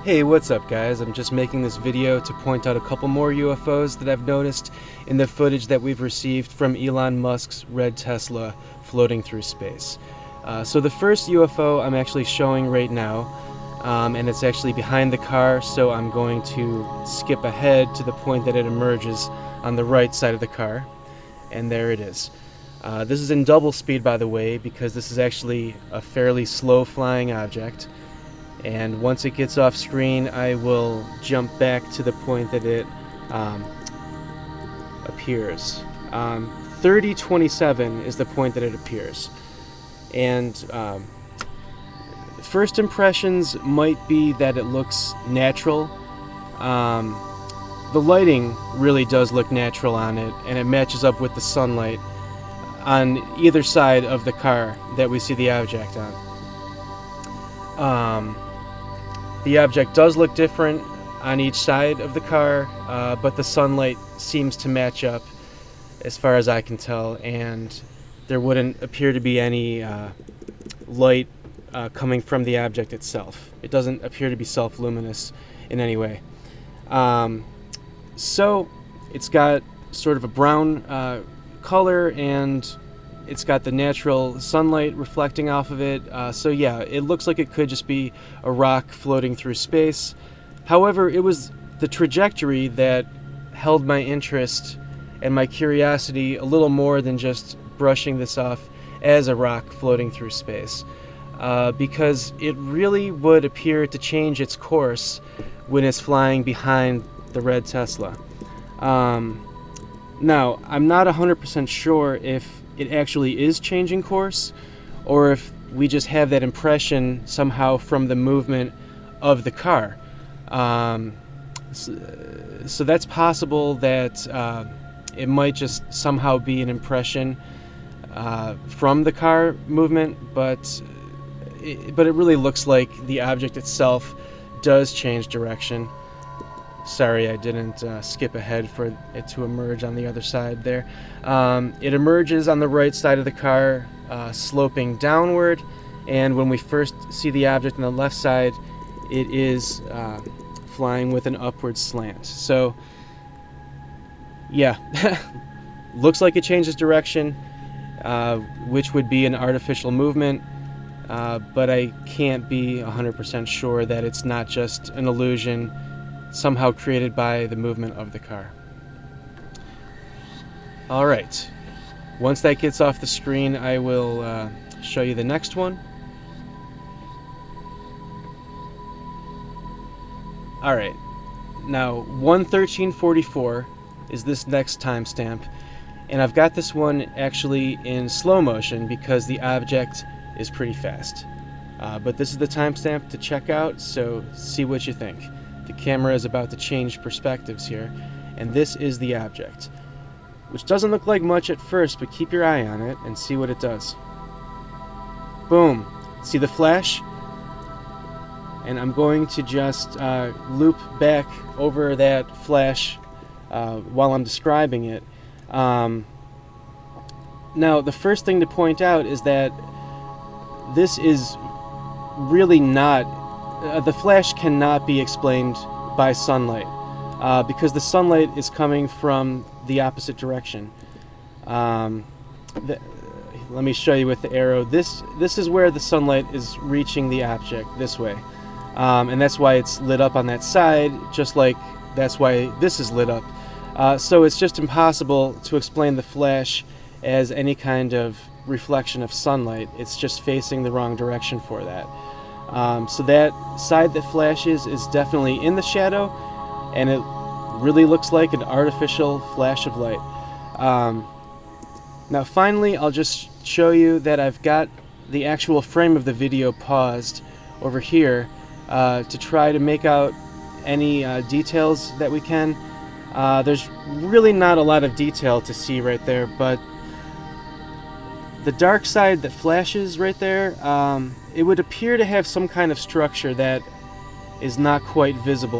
Hey, what's up guys? I'm just making this video to point out a couple more UFOs that I've noticed in the footage that we've received from Elon Musk's red Tesla floating through space. So the first UFO I'm actually showing right now, and it's actually behind the car, so I'm going to skip ahead to the point that it emerges on the right side of the car, and there it is. This is in double speed, by the way, because this is actually a fairly slow flying object. And once it gets off screen, I will jump back to the point that it appears. 3027 is the point that it appears. And first impressions might be that it looks natural. The lighting really does look natural on it, and it matches up with the sunlight on either side of the car that we see the object on. The object does look different on each side of the car, but the sunlight seems to match up as far as I can tell, and there wouldn't appear to be any light coming from the object itself. It doesn't appear to be self-luminous in any way. So it's got sort of a brown color, and it's got the natural sunlight reflecting off of it. So yeah, it looks like it could just be a rock floating through space. However, it was the trajectory that held my interest and my curiosity a little more than just brushing this off as a rock floating through space. Because it really would appear to change its course when it's flying behind the red Tesla. Now, I'm not 100% sure if it actually is changing course, or if we just have that impression somehow from the movement of the car. So that's possible that it might just somehow be an impression from the car movement, but it really looks like the object itself does change direction. Sorry, I didn't skip ahead for it to emerge on the other side there. It emerges on the right side of the car, sloping downward, and when we first see the object on the left side, it is flying with an upward slant. So, yeah, looks like it changes direction, which would be an artificial movement, but I can't be 100% sure that it's not just an illusion somehow created by the movement of the car. Alright, once that gets off the screen, I will show you the next one. Alright, now 1:13:44 is this next timestamp, and I've got this one actually in slow motion because the object is pretty fast. But this is the timestamp to check out, so see what you think. The camera is about to change perspectives here, and this is the object, which doesn't look like much at first, but keep your eye on it and see what it does. Boom! See the flash? And I'm going to just loop back over that flash while I'm describing it. Now, the first thing to point out is that this is really not the flash cannot be explained by sunlight, because the sunlight is coming from the opposite direction. Let me show you with the arrow. This is where the sunlight is reaching the object, this way. And that's why it's lit up on that side, just like that's why this is lit up. So it's just impossible to explain the flash as any kind of reflection of sunlight. It's just facing the wrong direction for that. So that side that flashes is definitely in the shadow, and it really looks like an artificial flash of light. Now finally, I'll just show you that I've got the actual frame of the video paused over here to try to make out any details that we can. There's really not a lot of detail to see right there, but the dark side that flashes right there, it would appear to have some kind of structure that is not quite visible.